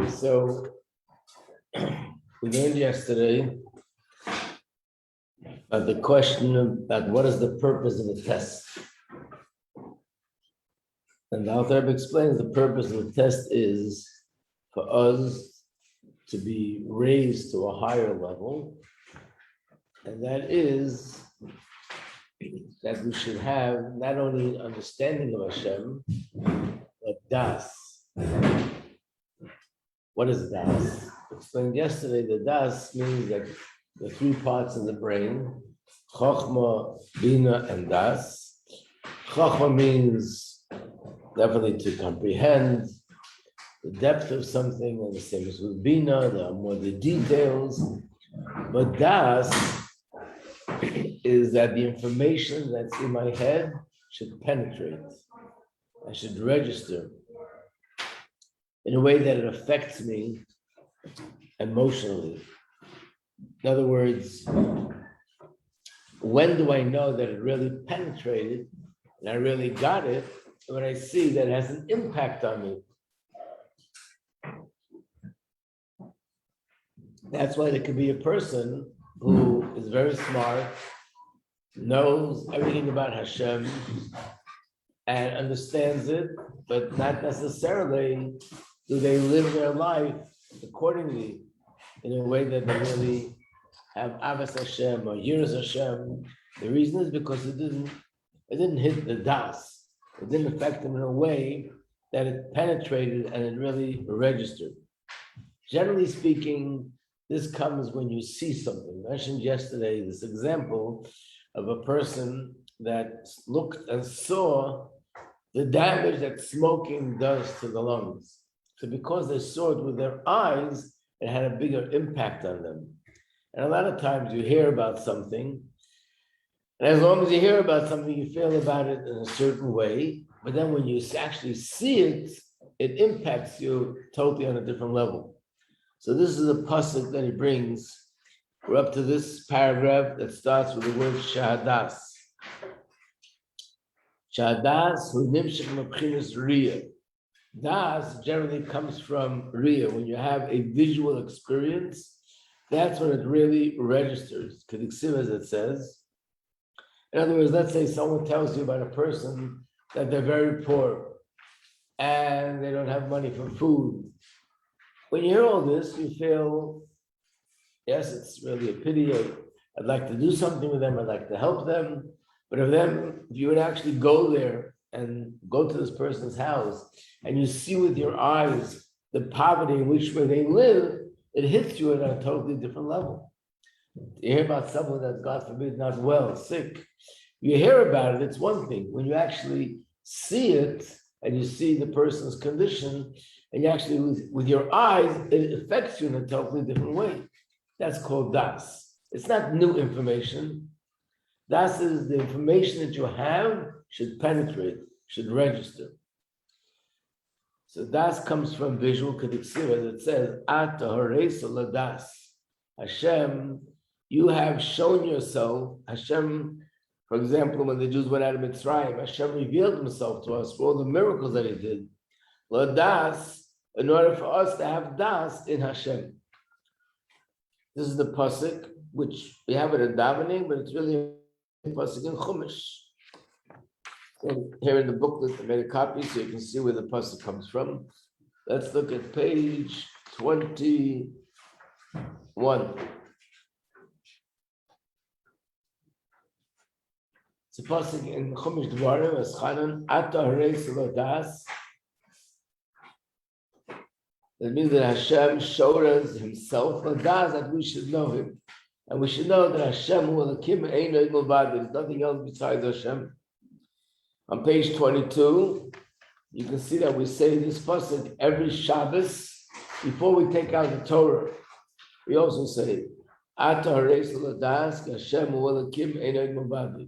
So we learned yesterday about the question about what is the purpose of a test. And the author explains the purpose of the test is for us to be raised to a higher level. And that is that we should have not only understanding of Hashem, but das. What is das? Explained yesterday, the das means that the three parts of the brain, Chochma, Bina, and das. Chochma means definitely to comprehend the depth of something, and the same as with Bina, there are more the details. But das is that the information that's in my head should penetrate. I should register in a way that it affects me emotionally. In other words, when do I know that it really penetrated and I really got it? When I see that it has an impact on me. That's why there could be a person who is very smart, knows everything about Hashem, and understands it, but not necessarily do they live their life accordingly in a way that they really have Avas Hashem or Yiras Hashem. The reason is because it didn't hit the das. It didn't affect them in a way that it penetrated and it really registered. Generally speaking, this comes when you see something. I mentioned yesterday this example of a person that looked and saw the damage that smoking does to the lungs. So because they saw it with their eyes, it had a bigger impact on them. And a lot of times you hear about something, and as long as you hear about something, you feel about it in a certain way, but then when you actually see it, it impacts you totally on a different level. So this is a pasuk that he brings. We're up to this paragraph that starts with the word shahadas. Shahadas hu nimshach mebchinas riyah. Das generally comes from riyah. When you have a visual experience, that's when it really registers. Kediksiv, as it says. In other words, let's say someone tells you about a person that they're very poor and they don't have money for food. When you hear all this, you feel, yes, it's really a pity. I'd like to do something with them. I'd like to help them. But if you would actually go there and go to this person's house and you see with your eyes the poverty in which way they live, it hits you at a totally different level. You hear about someone that's, God forbid, not well, sick. You hear about it, it's one thing. When you actually see it and you see the person's condition, and you actually, with your eyes, it affects you in a totally different way. That's called das. It's not new information. Das is the information that you have should penetrate, should register. So das comes from visual kediksiv, as it says, At Acharei das. Hashem, you have shown yourself. Hashem, for example, when the Jews went out of Mitzrayim, Hashem revealed himself to us for all the miracles that he did. Das, in order for us to have das in Hashem. This is the pasuk, which we have it in davening, but it's really a pasuk in Chumash. And here in the booklet, I made a copy so you can see where the pasuk comes from. Let's look at page 21. It's a pasuk in Chumash Dvarim, as Chanan, Ata Acharei das. That means that Hashem showed us himself, and that we should know him. And we should know that Hashem Elokecha Telechu, there's nothing else besides Hashem. On page 22, you can see that we say this pasuk every Shabbos before we take out the Torah. We also say, Ata Acharei das, Hashem Elokecha Telechu.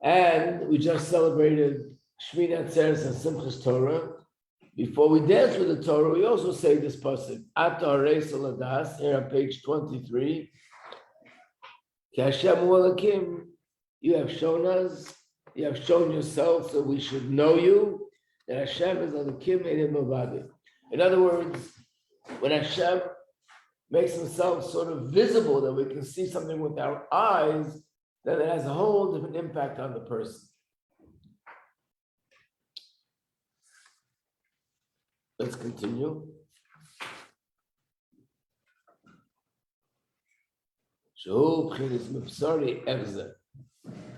And we just celebrated Shmini Atzeres and Simchas Torah. Before we dance with the Torah, we also say this pasuk, Ata Acharei das, here on page 23. Hashem Elokecha, you have shown us, you have shown yourself, so we should know you, that Hashem is Elokecha Telechu. In other words, when Hashem makes himself sort of visible, that we can see something with our eyes, then it has a whole different impact on the person. Let's continue.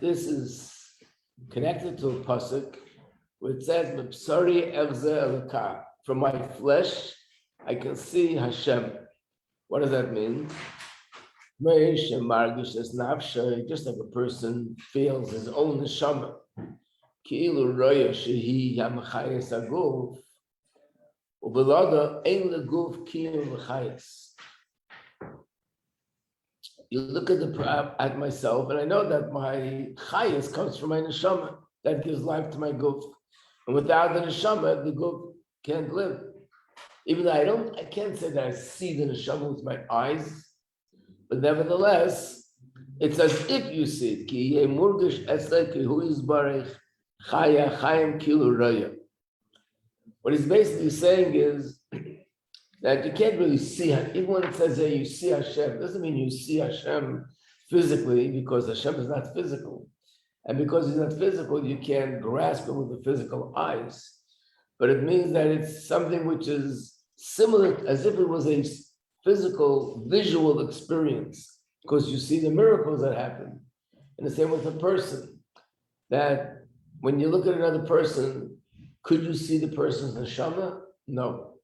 This is connected to a pasuk where it says, from my flesh, I can see Hashem. What does that mean? Just like a person feels his own neshama. You look at myself, and I know that my chayas comes from my neshama that gives life to my guf. And without the neshama, the guf can't live. Even though I can't say that I see the neshama with my eyes, but nevertheless, it's as if you see it. What he's basically saying is that you can't really see Hashem. Even when it says that you see Hashem, it doesn't mean you see Hashem physically, because Hashem is not physical. And because he's not physical, you can't grasp it with the physical eyes. But it means that it's something which is similar, as if it was a physical, visual experience, because you see the miracles that happen. And the same with a person, that when you look at another person, could you see the person's neshama? No.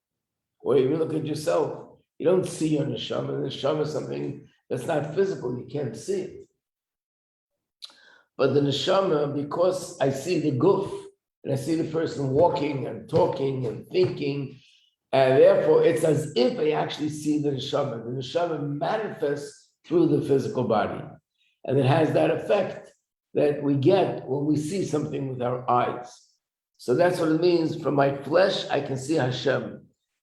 Or even look at yourself, you don't see your neshama. The neshama is something that's not physical, you can't see it. But the neshama, because I see the guf, and I see the person walking and talking and thinking, and therefore it's as if I actually see the neshama. The neshama manifests through the physical body. And it has that effect that we get when we see something with our eyes. So that's what it means. From my flesh, I can see Hashem.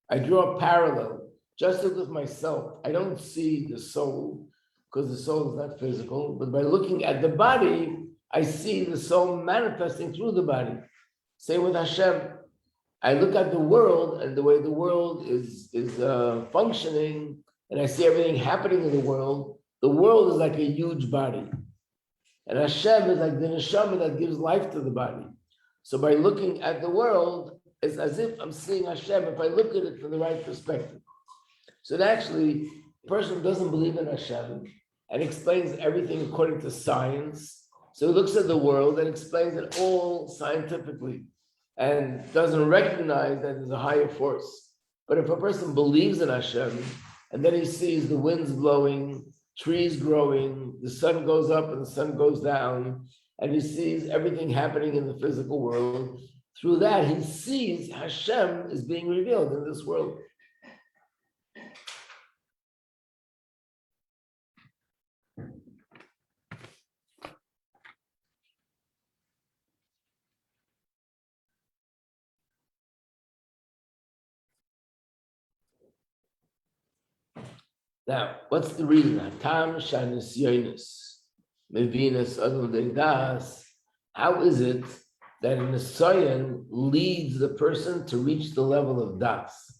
I draw a parallel, just as with myself. I don't see the soul, because the soul is not physical, but by looking at the body, I see the soul manifesting through the body. Same with Hashem. I look at the world and the way the world is functioning, and I see everything happening in the world. The world is like a huge body. And Hashem is like the neshama that gives life to the body. So by looking at the world, it's as if I'm seeing Hashem if I look at it from the right perspective. So actually, a person who doesn't believe in Hashem and explains everything according to science, so he looks at the world and explains it all scientifically and doesn't recognize that there's a higher force. But if a person believes in Hashem and then he sees the winds blowing, trees growing, the sun goes up and the sun goes down, and he sees everything happening in the physical world, through that he sees Hashem is being revealed in this world. Now, what's the reason? Hatam shanis yonis, mevinas adon das. How is it that an Nisayan leads the person to reach the level of das?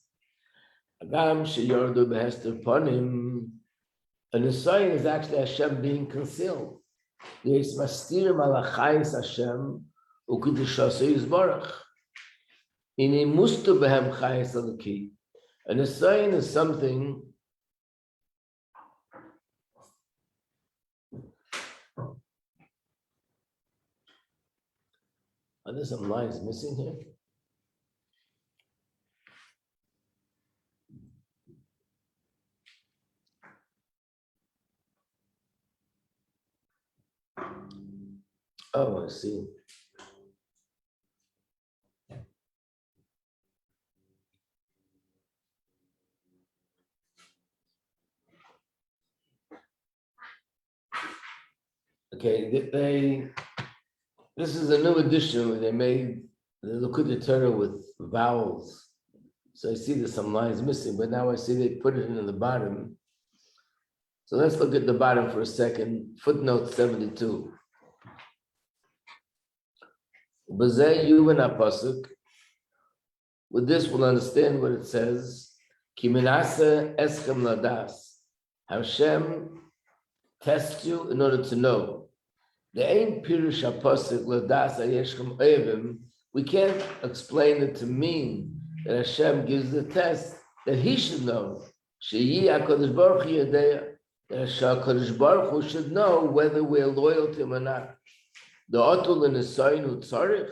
Adam sheyordu behester panim. A Nisayan is actually Hashem being concealed. There is mastir malachayis Hashem ukudushasu yizbarach. Ini mustu behem chayis alaki. A Nisayan is something. Are there some lines missing here? Oh, I see. Okay, this is a new edition where they made the Likutei Torah with vowels. So I see there's some lines missing, but now I see they put it in the bottom. So let's look at the bottom for a second. Footnote 72. B'zeh yuven hapasuk With this, we'll understand what it says. Ki menase eskem ladas. Hashem tests you in order to know. The ain pirush haposik ladas ayeshchem oivim. We can't explain it to mean that Hashem gives the test that He should know. Sheyi HaKadosh Baruch Hu Yodea. That HaKadosh Baruch Hu should know whether we're loyal to Him or not. The otul in the sign who tzarich.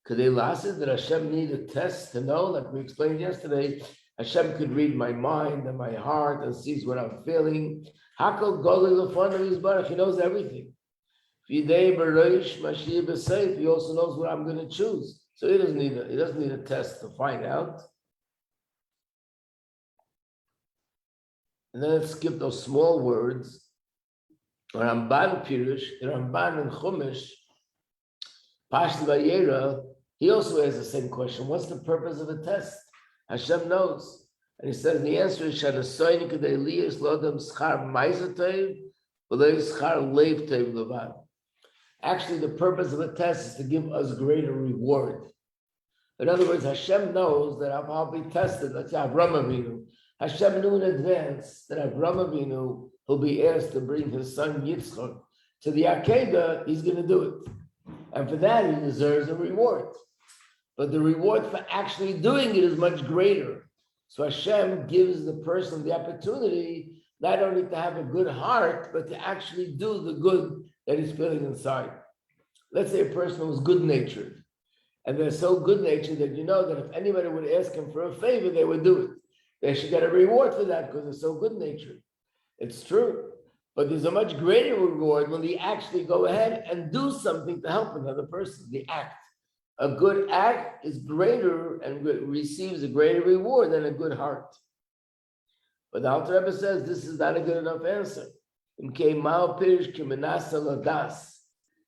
Could they last it that Hashem need a test to know? Like we explained yesterday, Hashem could read my mind and my heart and sees what I'm feeling. Hakol Golei L'Fanav Yisbarach. He knows everything. He also knows what I'm going to choose. So he doesn't need a test to find out. And then let's skip those small words. Ramban Pirush, Ramban and Chumash, Pashti Vayera, he also has the same question. What's the purpose of a test? Hashem knows. And he says the answer is Shanasoyni Kedei Liyas Lodam Schar Ma'aser Tov V'lo Schar Leiv Tov Levad. Actually, the purpose of a test is to give us greater reward. In other words, Hashem knows that I'll be tested. Let's say Avraham Avinu. Hashem knew in advance that Avraham Avinu will be asked to bring his son Yitzchak to the Akedah. He's going to do it. And for that, he deserves a reward. But the reward for actually doing it is much greater. So Hashem gives the person the opportunity not only to have a good heart, but to actually do the good that he's feeling inside. Let's say a person who's good-natured, and they're so good-natured that you know that if anybody would ask him for a favor, they would do it. They should get a reward for that because they're so good-natured. It's true. But there's a much greater reward when they actually go ahead and do something to help another person, the act. A good act is greater and receives a greater reward than a good heart. But the Alter Rebbe says this is not a good enough answer.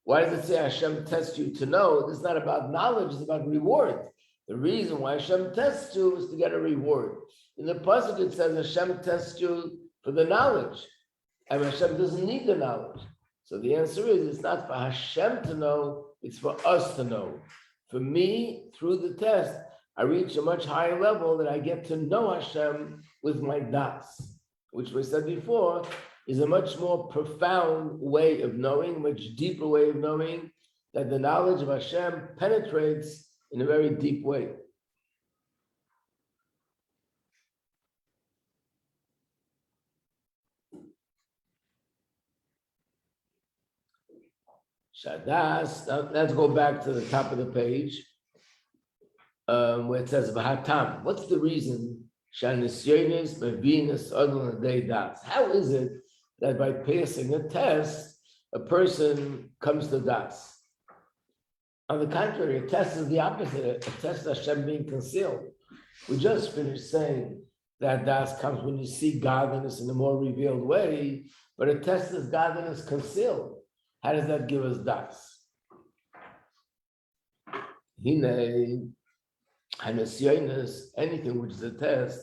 Why does it say Hashem tests you to know? This is not about knowledge, it's about reward. The reason why Hashem tests you is to get a reward. In the pasuk it says Hashem tests you for the knowledge. And Hashem doesn't need the knowledge. So the answer is it's not for Hashem to know, it's for us to know. For me, through the test, I reach a much higher level that I get to know Hashem with my das, which we said before, is a much more profound way of knowing, much deeper way of knowing, that the knowledge of Hashem penetrates in a very deep way. Shadas, let's go back to the top of the page, where it says, V'hatam. What's the reason? Shanisyonis, Bevinus, Adon, Adei Das. How is it that by passing a test, a person comes to Das? On the contrary, a test is the opposite. A test is Hashem being concealed. We just finished saying that Das comes when you see godliness in a more revealed way, but a test is godliness concealed. How does that give us Das? Hine, Hanesyonis, anything which is a test,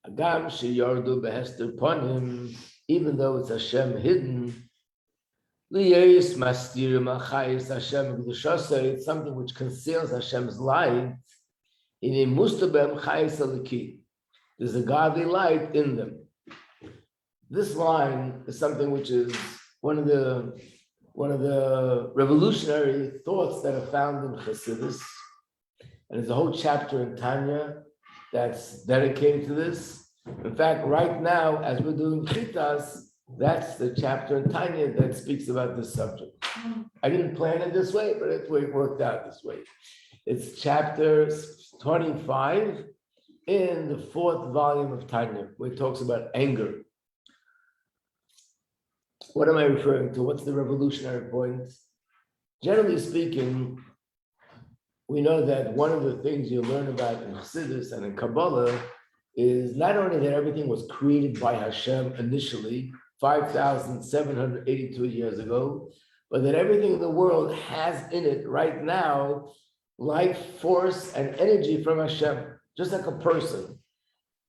Agam sheyordu behester ponim, even though it's Hashem hidden, liyes mastirim achayis Hashem g'dushasei, it's something which conceals Hashem's light. In mustabem chayis aliki, there's a godly light in them. This line is something which is one of the revolutionary thoughts that are found in Chassidus. And there's a whole chapter in Tanya that's dedicated to this. In fact, right now, as we're doing Chitas, that's the chapter in Tanya that speaks about this subject. I didn't plan it this way, but it's the way it worked out this way. It's chapter 25 in the 4th volume of Tanya, where it talks about anger. What am I referring to? What's the revolutionary point? Generally speaking, we know that one of the things you learn about in Chassidus and in Kabbalah is not only that everything was created by Hashem initially, 5,782 years ago, but that everything in the world has in it right now life force and energy from Hashem, just like a person.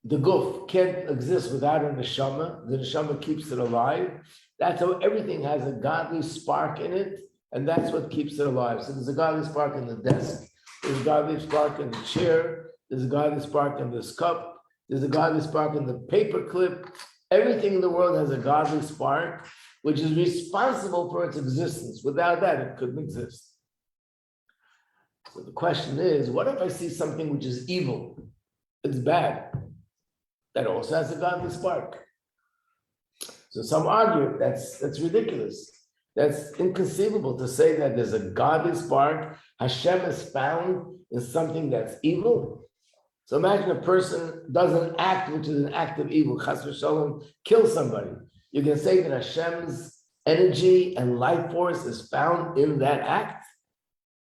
The guf can't exist without a neshama. The neshama keeps it alive. That's how everything has a godly spark in it, and that's what keeps it alive. So there's a godly spark in the desk, there's a godly spark in the chair, There's a godly spark in this cup. There's a godly spark in the paper clip. Everything in the world has a godly spark, which is responsible for its existence. Without that, it couldn't exist. So the question is, what if I see something which is evil? It's bad. That also has a godly spark. So some argue that's ridiculous. That's inconceivable to say that there's a godly spark. Hashem is found in something that's evil. So imagine a person does an act which is an act of evil, chas v'shalom, kill somebody. You can say that Hashem's energy and life force is found in that act?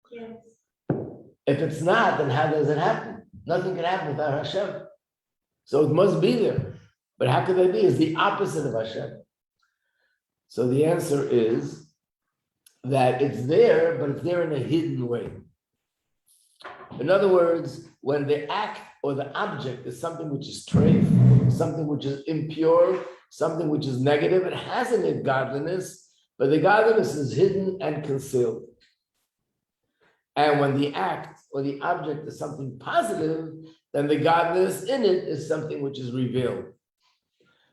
Yes. If it's not, then how does it happen? Nothing can happen without Hashem. So it must be there. But how could that be? It's the opposite of Hashem. So the answer is that it's there, but it's there in a hidden way. In other words, when the act or the object is something which is treif, something which is impure, something which is negative, it has a godliness, but the godliness is hidden and concealed. And when the act or the object is something positive, then the godliness in it is something which is revealed.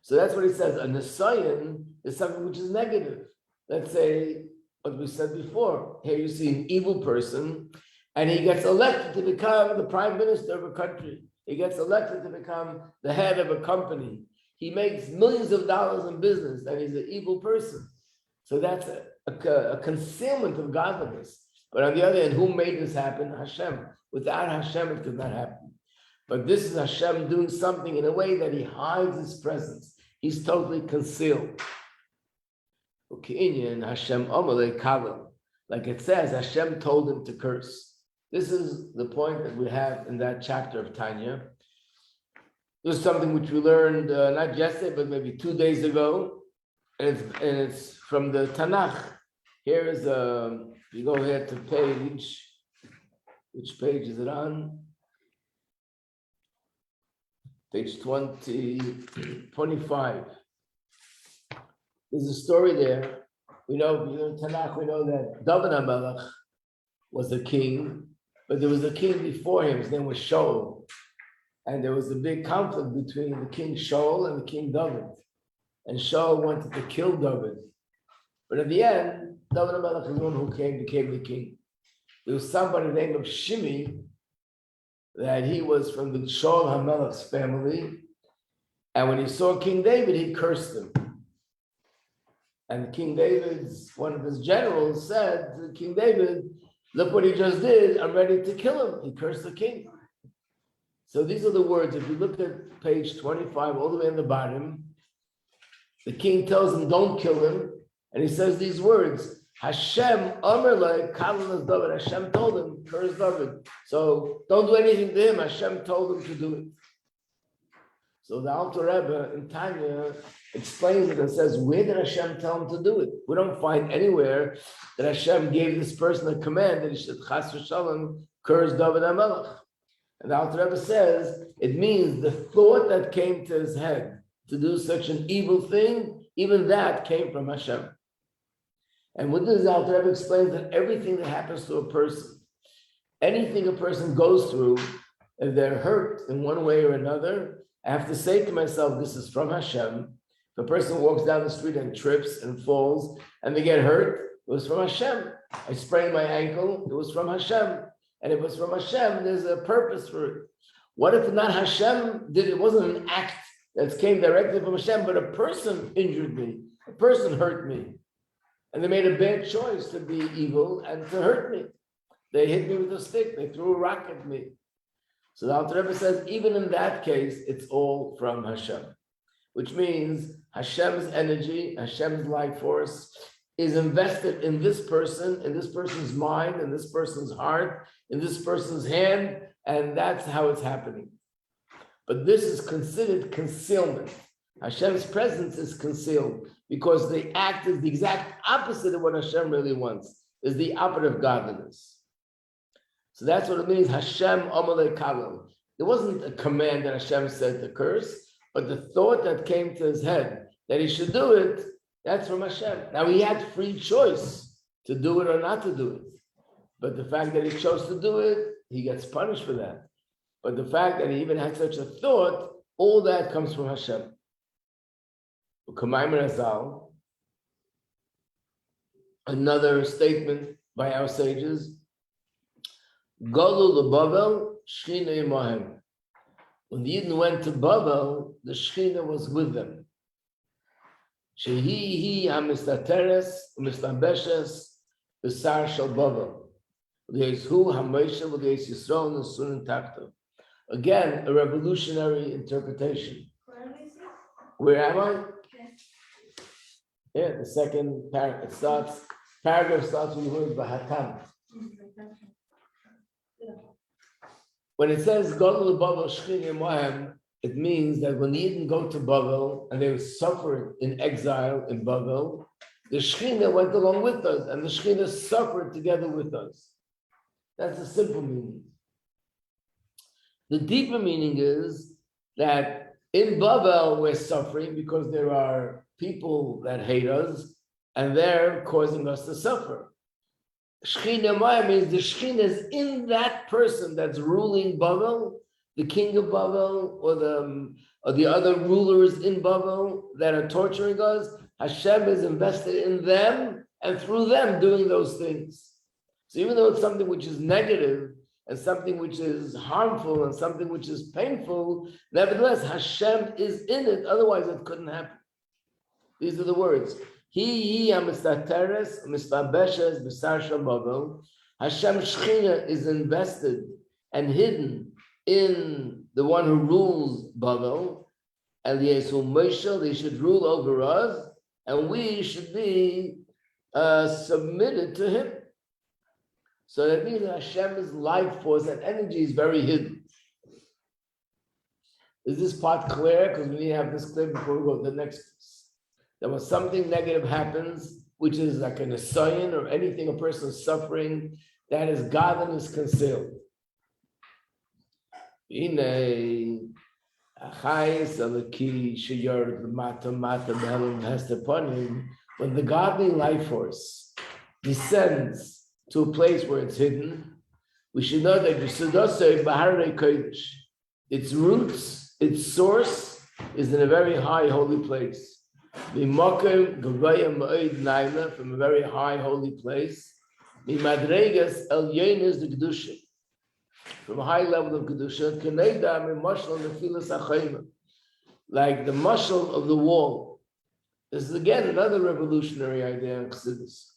So that's what he says. A nisayon is something which is negative. Let's say what we said before. Here you see an evil person, and he gets elected to become the prime minister of a country. He gets elected to become the head of a company. He makes millions of dollars in business, and he's an evil person. So that's a concealment of godliness. But on the other hand, who made this happen? Hashem. Without Hashem, it could not happen. But this is Hashem doing something in a way that he hides his presence. He's totally concealed. Like it says, Hashem told him to curse. This is the point that we have in that chapter of Tanya. This is something which we learned not yesterday, but maybe 2 days ago. And it's from the Tanakh. Here is, you go ahead to page, which page is it on? Page 25. There's a story there. We know, in Tanakh, we know that David HaMelech was a king, but there was a king before him. His name was Shaul. And there was a big conflict between the king Shaul and the king David. And Shaul wanted to kill David. But at the end, David HaMelech is the one who became the king. There was somebody named of Shimi, that he was from the Shaul HaMelech's family. And when he saw King David, he cursed him. And King David's, one of his generals said to King David, look what he just did, I'm ready to kill him. He cursed the king. So these are the words. If you look at page 25, all the way in the bottom, the king tells him, don't kill him. And he says these words, Hashem, David. Hashem told him, curse David. So don't do anything to him. Hashem told him to do it. So the Alter Rebbe in Tanya explains it and says, where did Hashem tell him to do it? We don't find anywhere that Hashem gave this person a command that he should chas v'shalom curse David HaMelech. And the Alter Rebbe says, it means the thought that came to his head to do such an evil thing, even that came from Hashem. And with this, Alter Rebbe explains that everything that happens to a person, anything a person goes through, if they're hurt in one way or another, I have to say to myself, this is from Hashem. If a person walks down the street and trips and falls and they get hurt, it was from Hashem. I sprained my ankle, it was from Hashem. And if it was from Hashem, there's a purpose for it. What if not Hashem did it? Wasn't an act that came directly from Hashem, but a person injured me, a person hurt me. And they made a bad choice to be evil and to hurt me. They hit me with a stick, they threw a rock at me. So the Alter Rebbe says, even in that case, it's all from Hashem. Which means Hashem's energy, Hashem's life force is invested in this person, in this person's mind, in this person's heart, in this person's hand, and that's how it's happening. But this is considered concealment. Hashem's presence is concealed because the act is the exact opposite of what Hashem really wants, is the opposite of godliness. So that's what it means, Hashem Amalei Kalel. It wasn't a command that Hashem said to curse, but the thought that came to his head that he should do it, that's from Hashem. Now he had free choice to do it or not to do it. But the fact that he chose to do it, he gets punished for that. But the fact that he even had such a thought, all that comes from Hashem. Another statement by our sages. Galu leBavel, Shechina imahem. When the Yidden went to Bavel, the Shechina was with them. Shehi hamistateres umistabeshes b'sar shel Bavel. V'yezu haMoshe v'yezu Yisrael nesunin takto. Again, a revolutionary interpretation. Where am I? Yeah, the second paragraph. Paragraph starts with the word Bahatam. When it says Gadol leBavel Shechina imahem, it means that when the Yidden go to Bavel and they were suffering in exile in Bavel, the Shechina went along with us, and the Shechina suffered together with us. That's the simple meaning. The deeper meaning is that in Bavel we're suffering because there are people that hate us, and they're causing us to suffer. Shechina imahem means the Shechina is in that person that's ruling Bavel, the king of Bavel, or the other rulers in Bavel that are torturing us. Hashem is invested in them and through them doing those things. So even though it's something which is negative and something which is harmful and something which is painful, nevertheless Hashem is in it. Otherwise, it couldn't happen. These are the words. He amistateres mistabeshes b'sar shel Bavel. Hashem Shechina is invested and hidden in the one who rules Bavel. And Yesu Moshe, they should rule over us, and we should be submitted to him. So that means that Hashem's life force and energy is very hidden. Is this part clear? Because we need to have this clear before we go to the next piece. That when something negative happens, which is like an asayin or anything a person is suffering, that is godliness concealed. Acharei Hashem, when the godly life force descends to a place where it's hidden, we should know that its roots, its source is in a very high holy place. From a very high holy place. From a high level of Kedusha, like the mashal of the wall. This is again another revolutionary idea in Chassidus.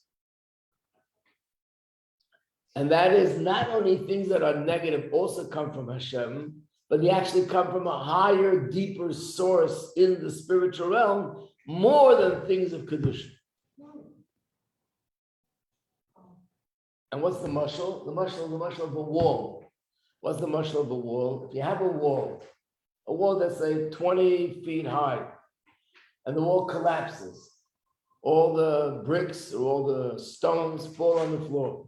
And that is not only things that are negative also come from Hashem, but they actually come from a higher, deeper source in the spiritual realm, more than things of Kedusha. And what's the mashal? The mashal of a wall. What's the mashal of a wall? If you have a wall that's say 20 feet high, and the wall collapses, all the bricks or all the stones fall on the floor.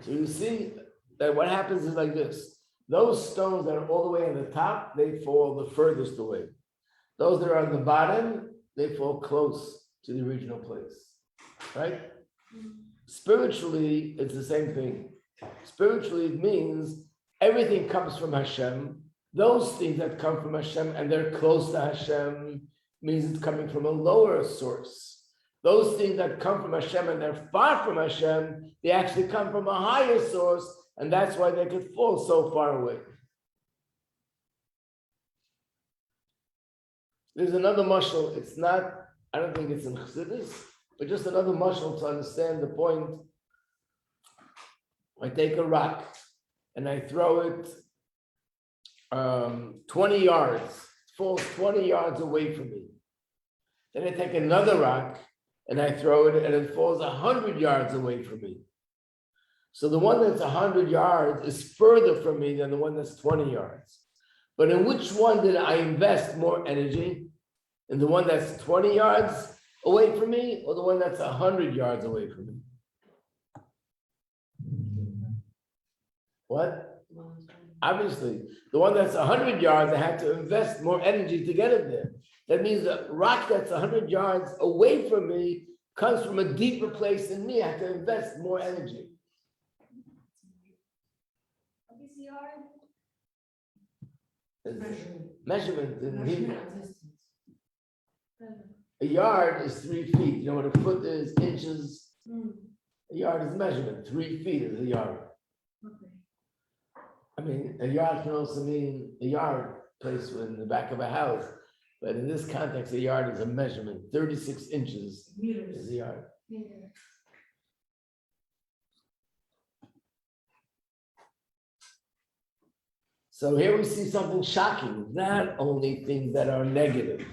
So you see that what happens is like this. Those stones that are all the way on the top, they fall the furthest away. Those that are on the bottom, they fall close to the original place, right? Spiritually, it's the same thing. Spiritually, it means everything comes from Hashem. Those things that come from Hashem and they're close to Hashem means it's coming from a lower source. Those things that come from Hashem and they're far from Hashem, they actually come from a higher source, and that's why they could fall so far away. There's another mashal. It's not, I don't think it's in Chassidus, but just another mashal to understand the point. I take a rock and I throw it 20 yards. It falls 20 yards away from me. Then I take another rock and I throw it and it falls 100 yards away from me. So the one that's 100 yards is further from me than the one that's 20 yards. But in which one did I invest more energy? In the one that's 20 yards away from me or the one that's 100 yards away from me? What? Obviously, the one that's 100 yards, I had to invest more energy to get it there. That means the rock that's 100 yards away from me comes from a deeper place than me. I have to invest more energy. Measurement in Hebrew. A yard is 3 feet. You know what a foot is? Inches. A yard is measurement. 3 feet is a yard. I mean, a yard can also mean a yard place in the back of a house. But in this context, a yard is a measurement. 36 inches is a yard. So here we see something shocking, not only things that are negative,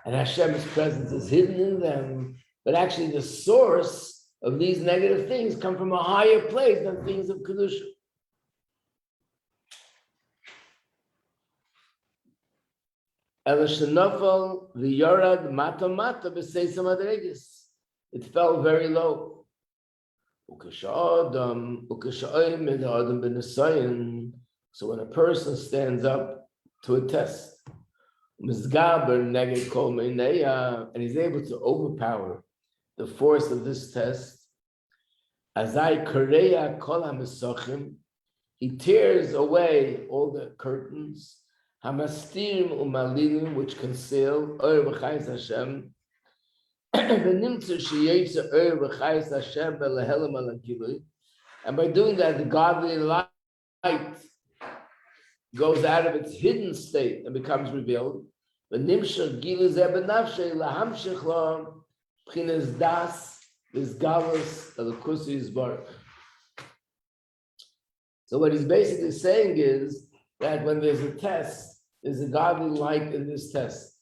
and Hashem's presence is hidden in them, but actually the source of these negative things come from a higher place than things of Kedusha. It fell very low. So when a person stands up to a test, and he's able to overpower the force of this test, he tears away all the curtains, which conceal Hashem, and by doing that, the godly light goes out of its hidden state and becomes revealed. So what he's basically saying is that when there's a test, there's a godly light in this test.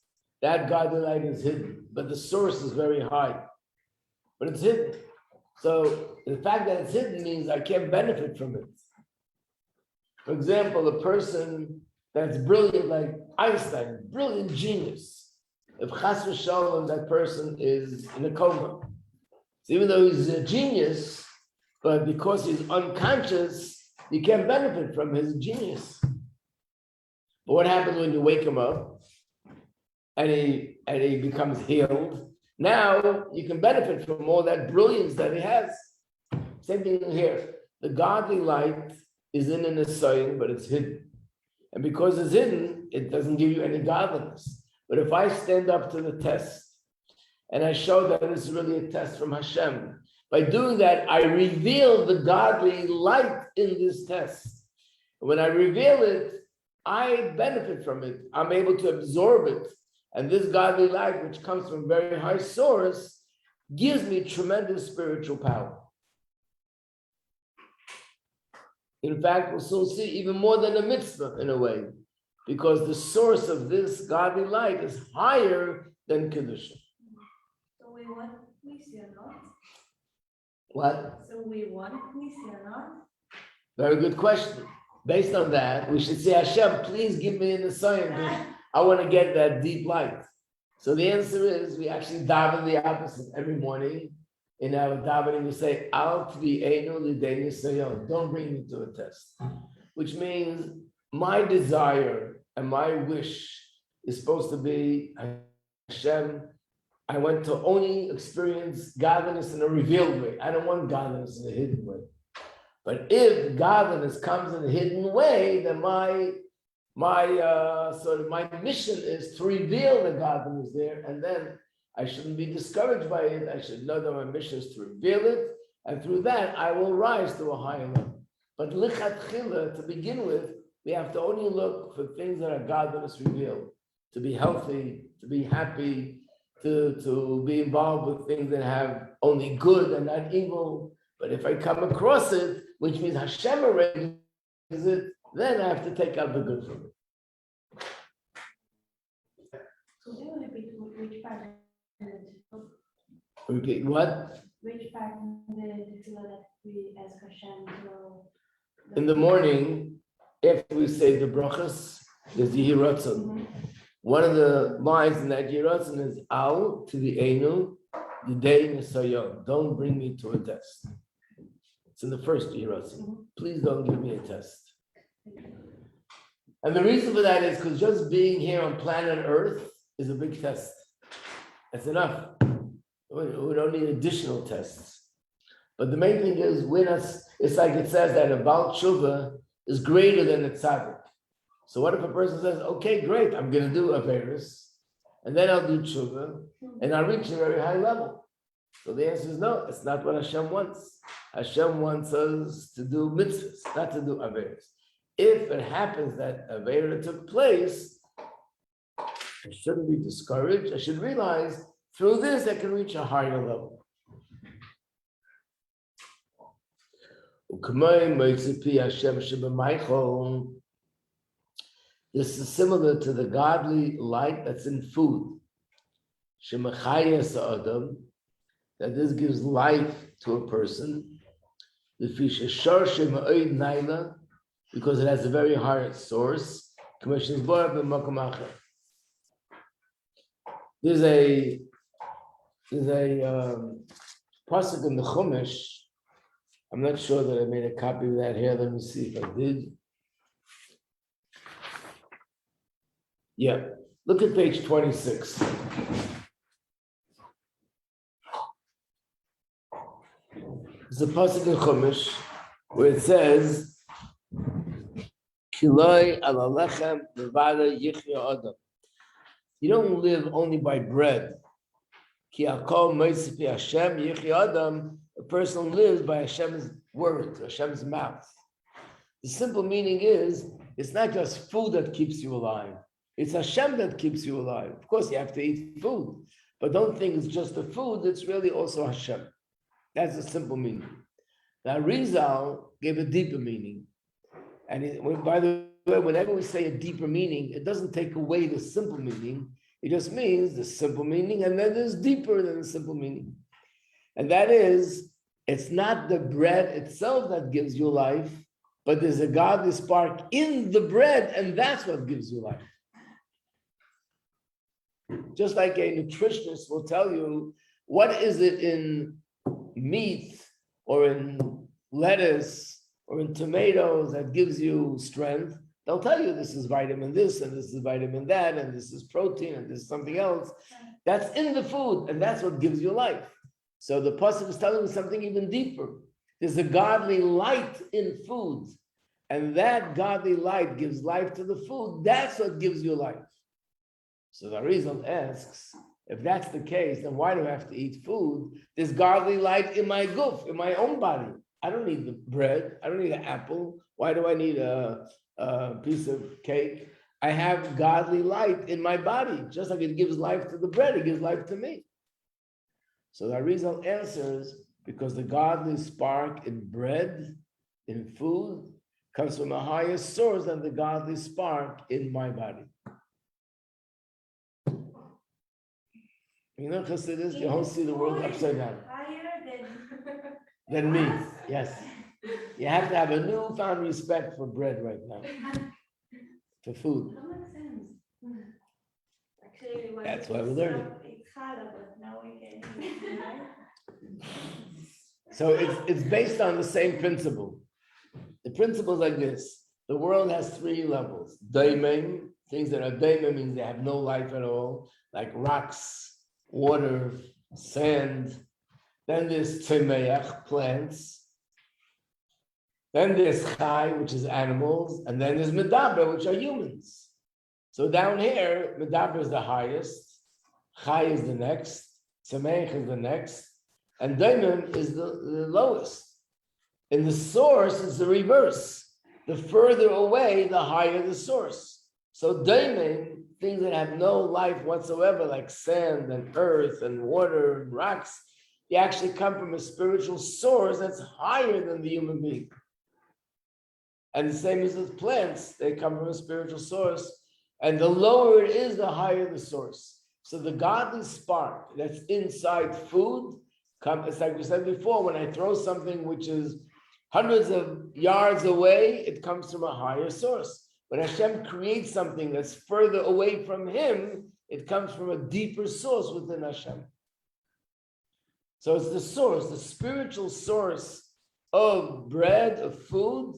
That godly light is hidden, but the source is very high. But it's hidden. So the fact that it's hidden means I can't benefit from it. For example, a person that's brilliant, like Einstein, brilliant genius. If chas v'shalom, that person is in a coma. So even though he's a genius, but because he's unconscious, you can't benefit from his genius. But what happens when you wake him up and he becomes healed? Now you can benefit from all that brilliance that he has. Same thing here. The godly light is in an assign, but it's hidden. And because it's hidden, it doesn't give you any godliness. But if I stand up to the test and I show that it's really a test from Hashem, by doing that, I reveal the godly light in this test. And when I reveal it, I benefit from it. I'm able to absorb it. And this godly light, which comes from a very high source, gives me tremendous spiritual power. In fact, we'll soon see even more than a mitzvah in a way, because the source of this godly light is higher than Kedusha. So we want Nisi or not? What? So we want Nisi or not? Very good question. Based on that, we should say, Hashem, please give me an assignment. I want to get that deep light. So the answer is, we actually daven the opposite every morning. In our davening, we say, "Al tvi'enu l'deini sayon." Don't bring me to a test, which means my desire and my wish is supposed to be, Hashem, I want to only experience godliness in a revealed way. I don't want godliness in a hidden way. But if godliness comes in a hidden way, then my mission is to reveal the godliness there, and then I shouldn't be discouraged by it. I should know that my mission is to reveal it, and through that, I will rise to a higher level. But lichatchila, to begin with, we have to only look for things that are godliness revealed, to be healthy, to be happy, to be involved with things that have only good and not evil. But if I come across it, which means Hashem arranges it, then I have to take out the good from it. So they will repeat which part. Repeat what? Which part in the tefillah that we ask Hashem to? In the morning, after we say the brachas, there's the Yiratzon. One of the lines in that Yiratzon is Al to the Enu, the day Nisayon. Don't bring me to a test. It's in the first Yiratzon. Please don't give me a test. And the reason for that is because just being here on planet Earth is a big test. That's enough. We don't need additional tests. But the main thing is, it's like it says that a Baal Tshuva is greater than a tzaddik. So what if a person says, okay, great, I'm going to do Averis, and then I'll do Tshuva, and I'll reach a very high level? So the answer is no, it's not what Hashem wants. Hashem wants us to do mitzvahs, not to do Averis. If it happens that Avera took place, I shouldn't be discouraged. I should realize through this I can reach a higher level. This is similar to the godly light that's in food. That this gives life to a person. Because it has a very hard source. There's a pasuk in the Chumash. I'm not sure that I made a copy of that here. Let me see if I did. Yeah, look at page 26. It's a pasuk in Chumash where it says, "Kiloi ala lechem levada yichya adam." You don't live only by bread. Ki akol meisipi Hashem yichya adam. A person lives by Hashem's words, Hashem's mouth. The simple meaning is, it's not just food that keeps you alive. It's Hashem that keeps you alive. Of course, you have to eat food, but don't think it's just the food, it's really also Hashem. That's the simple meaning. Now, Rizal gave a deeper meaning. And by the way, whenever we say a deeper meaning, it doesn't take away the simple meaning. It just means the simple meaning, and then there's deeper than the simple meaning. And that is, it's not the bread itself that gives you life, but there's a godly spark in the bread, and that's what gives you life. Just like a nutritionist will tell you, what is it in meat or in lettuce or in tomatoes that gives you strength? They'll tell you this is vitamin this, and this is vitamin that, and this is protein, and this is something else. That's in the food, and that's what gives you life. So the pasuk is telling us something even deeper. There's a godly light in food, and that godly light gives life to the food. That's what gives you life. So the Arizal asks, if that's the case, then why do I have to eat food? There's godly light in my goof, in my own body. I don't need the bread. I don't need an apple. Why do I need a piece of cake? I have godly light in my body. Just like it gives life to the bread, it gives life to me. So the Arizal answers, because the godly spark in bread, in food, comes from a higher source than the godly spark in my body. You know, Chassidus, you don't see the world upside down. Higher Than me, yes. You have to have a newfound respect for bread right now, for food. That makes sense. Actually, That's why we're learning. It's harder, but now we can. So it's based on the same principle. The principle is like this. The world has three levels. Daimim, things that are daimim means they have no life at all, like rocks, water, sand. Then there's tzemeach, plants. Then there's chai, which is animals. And then there's medaber, which are humans. So down here, medaber is the highest. Chai is the next. Tzemeach is the next. And daimim is the lowest. In the source, it's the reverse. The further away, the higher the source. So daimim, things that have no life whatsoever, like sand and earth and water and rocks, they actually come from a spiritual source that's higher than the human being. And the same as with plants, they come from a spiritual source. And the lower it is, the higher the source. So the godly spark that's inside food, it's like we said before, when I throw something which is hundreds of yards away, it comes from a higher source. When Hashem creates something that's further away from Him, it comes from a deeper source within Hashem. So it's the source, the spiritual source of bread, of food,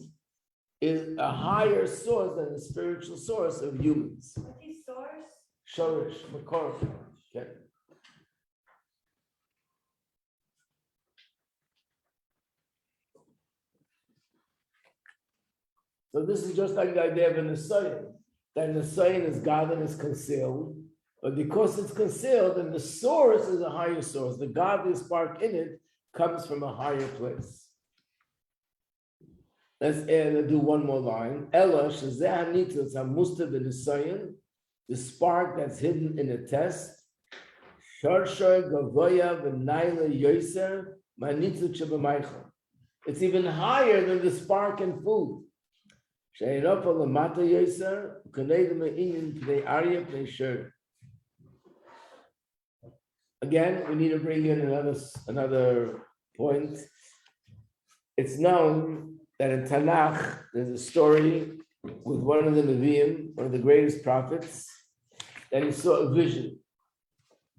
is a higher source than the spiritual source of humans. What is source? Shorish, Makor. Okay. So this is just like the idea of an Nisayim. that Nisayan is godliness concealed, but because it's concealed, then the source is a higher source. The godly spark in it comes from a higher place. Let's do one more line. Ella shezeh hanitzos hamustav b'nisayan, the spark that's hidden in a test. Sharshay gavoya v'naila yoser manitzu chebamaycha. It's even higher than the spark in food. She'eropa lamata yoser k'nei d'me'inin p'nei arya p'nei shur. Again, we need to bring in another point. It's known that in Tanakh, there's a story with one of the Nevi'im, one of the greatest prophets, that he saw a vision.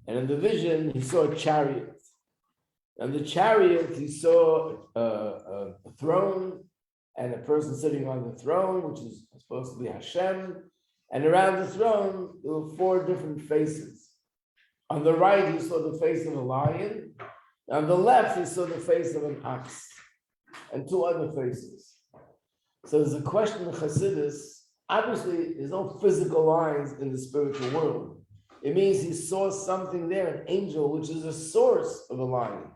And in the vision, he saw a chariot. And the chariot, he saw a throne and a person sitting on the throne, which is supposed to be Hashem. And around the throne, there were 4 different faces. On the right, he saw the face of a lion. On the left, he saw the face of an ox and 2 other faces. So there's a question in Chassidus. Obviously, there's no physical lines in the spiritual world. It means he saw something there, an angel, which is a source of a lion.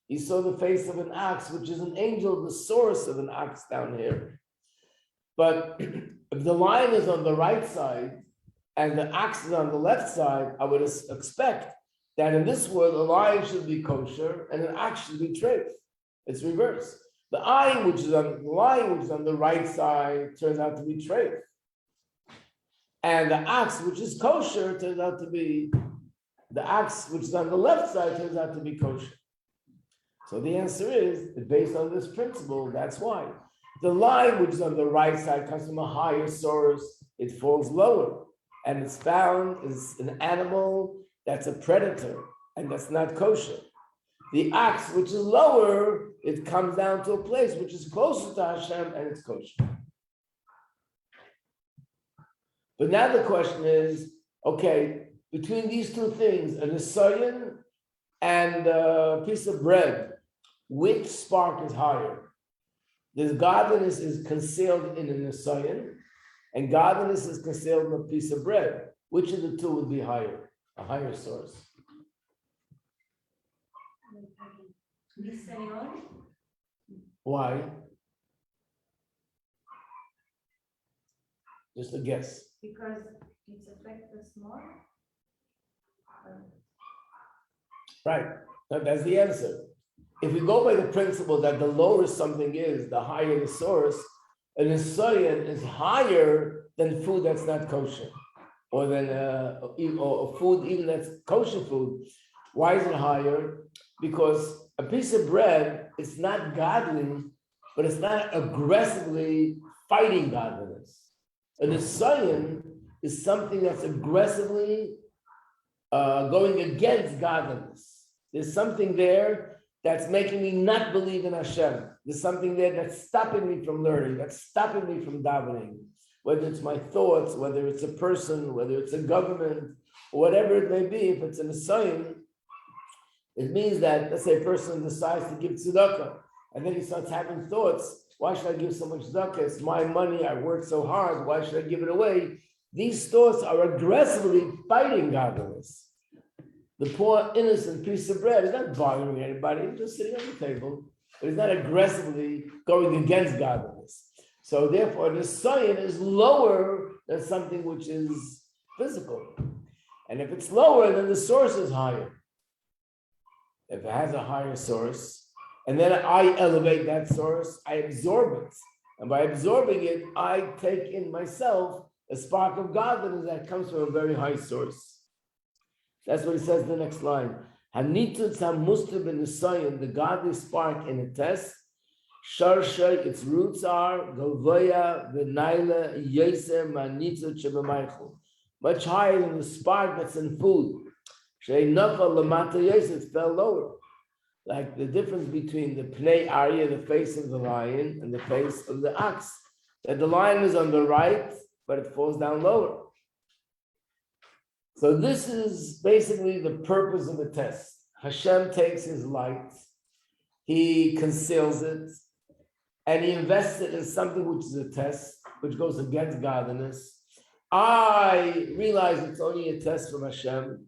He saw the face of an ox, which is an angel, the source of an ox down here. But if the lion is on the right side and the ox is on the left side, I would expect that in this world, a lion should be kosher and an ox should be treif. It's reversed. The lion, which is on the right side, turns out to be treif. And the ox, which is kosher, turns out to be, the ox, which is on the left side, turns out to be kosher. So the answer is, based on this principle, that's why. The lion, which is on the right side, comes from a higher source, it falls lower. And it's found as an animal that's a predator, and that's not kosher. The ox, which is lower, it comes down to a place which is closer to Hashem, and it's kosher. But now the question is, okay, between these 2 things, a nisayan and a piece of bread, which spark is higher? This godliness is concealed in a nisayan, and godliness is concealed in a piece of bread. Which of the 2 would be higher? A higher source. Why? Just a guess. Because it affects us more. Right. That's the answer. If we go by the principle that the lower something is, the higher the source, an nisayan is higher than food that's not kosher, or than or food even that's kosher food. Why is it higher? Because a piece of bread is not godly, but it's not aggressively fighting godliness. A nisayan is something that's aggressively going against godliness. There's something there that's making me not believe in Hashem. There's something there that's stopping me from learning, that's stopping me from davening. Whether it's my thoughts, whether it's a person, whether it's a government, or whatever it may be, if it's an nisayan, it means that, let's say a person decides to give tzedakah, and then he starts having thoughts, why should I give so much tzedakah? It's my money, I worked so hard, why should I give it away? These thoughts are aggressively fighting godliness. The poor innocent piece of bread is not bothering anybody, he's just sitting on the table, but he's not aggressively going against godliness. So therefore, the nisayan is lower than something which is physical. And if it's lower, then the source is higher. If it has a higher source, and then I elevate that source, I absorb it. And by absorbing it, I take in myself a spark of godliness that comes from a very high source. That's what he says in the next line. Hanitut hamustav b'nisayan, the godly spark in a test. Sharshay, its roots are Galvaya, V'naila, Yeser, Manitzu, Chebamaychu. Much higher than the spark that's in food. She'enacha lamata Yeser, it fell lower. Like the difference between the Pnei Arya, the face of the lion, and the face of the ox. That the lion is on the right, but it falls down lower. So this is basically the purpose of the test. Hashem takes his light, he conceals it, and he invests it in something which is a test, which goes against godliness. I realize it's only a test from Hashem.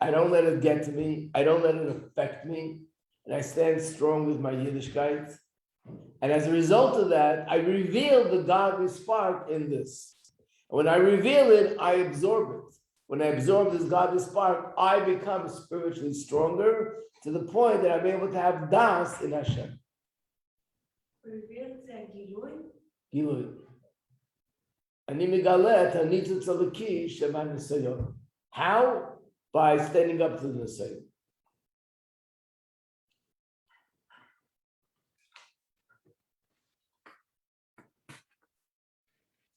I don't let it get to me. I don't let it affect me. And I stand strong with my Yiddishkeit. And as a result of that, I reveal the godly spark in this. And when I reveal it, I absorb it. When I absorb this godly spark, I become spiritually stronger to the point that I'm able to have das in Hashem. Gilui. Ani megale et hanitzutz elokei shebanisayon. How? By standing up to the nisayon.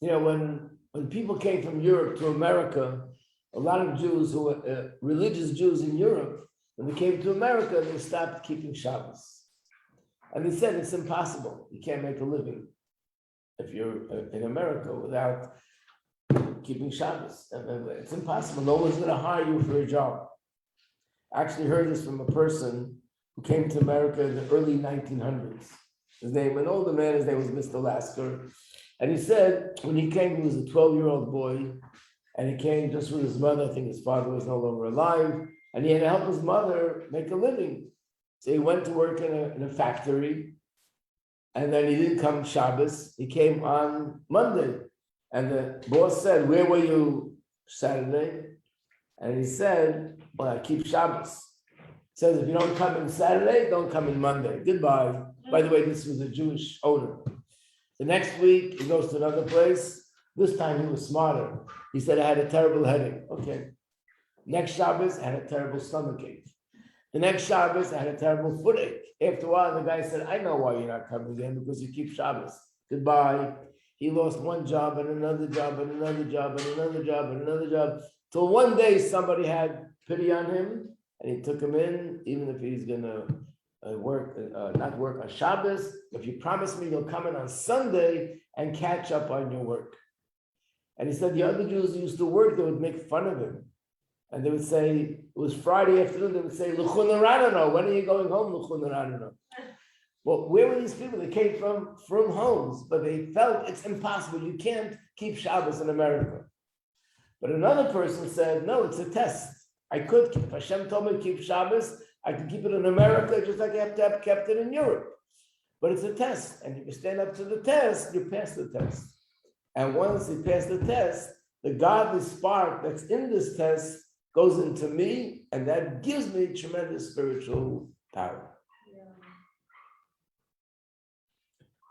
You know, when people came from Europe to America, a lot of Jews who were religious Jews in Europe, when they came to America, they stopped keeping Shabbos. And they said it's impossible. You can't make a living if you're in America without keeping Shabbos. It's impossible. No one's going to hire you for a job. I actually heard this from a person who came to America in the early 1900s. An older man, his name was Mr. Lasker. And he said when he came, he was a 12-year-old boy, and he came just with his mother. I think his father was no longer alive, and he had to help his mother make a living. So he went to work in a factory, and then he didn't come Shabbos. He came on Monday, and the boss said, "Where were you Saturday?" And he said, "Well, I keep Shabbos." He says, "If you don't come in Saturday, don't come in Monday. Goodbye." By the way, this was a Jewish owner. The next week, he goes to another place. This time he was smarter. He said, "I had a terrible headache." Okay. Next Shabbos, I had a terrible stomachache. The next Shabbos, I had a terrible footache. After a while, the guy said, "I know why you're not coming in, because you keep Shabbos. Goodbye." He lost one job and another job and another job and another job and another job. Till one day, somebody had pity on him, and he took him in, even if he's going to not work on Shabbos. If you promise me you'll come in on Sunday and catch up on your work. And he said the other Jews who used to work, they would make fun of him. And they would say, it was Friday afternoon, they would say, "L'chunarano, when are you going home, L'chunarano?" Well, where were these people? They came from homes, but they felt it's impossible. You can't keep Shabbos in America. But another person said, "No, it's a test. I could, if Hashem told me to keep Shabbos, I can keep it in America just like I have to have kept it in Europe. But it's a test. And if you stand up to the test, you pass the test. And once you pass the test, the godly spark that's in this test goes into me, and that gives me tremendous spiritual power."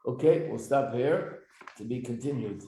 Okay, we'll stop here. To be continued.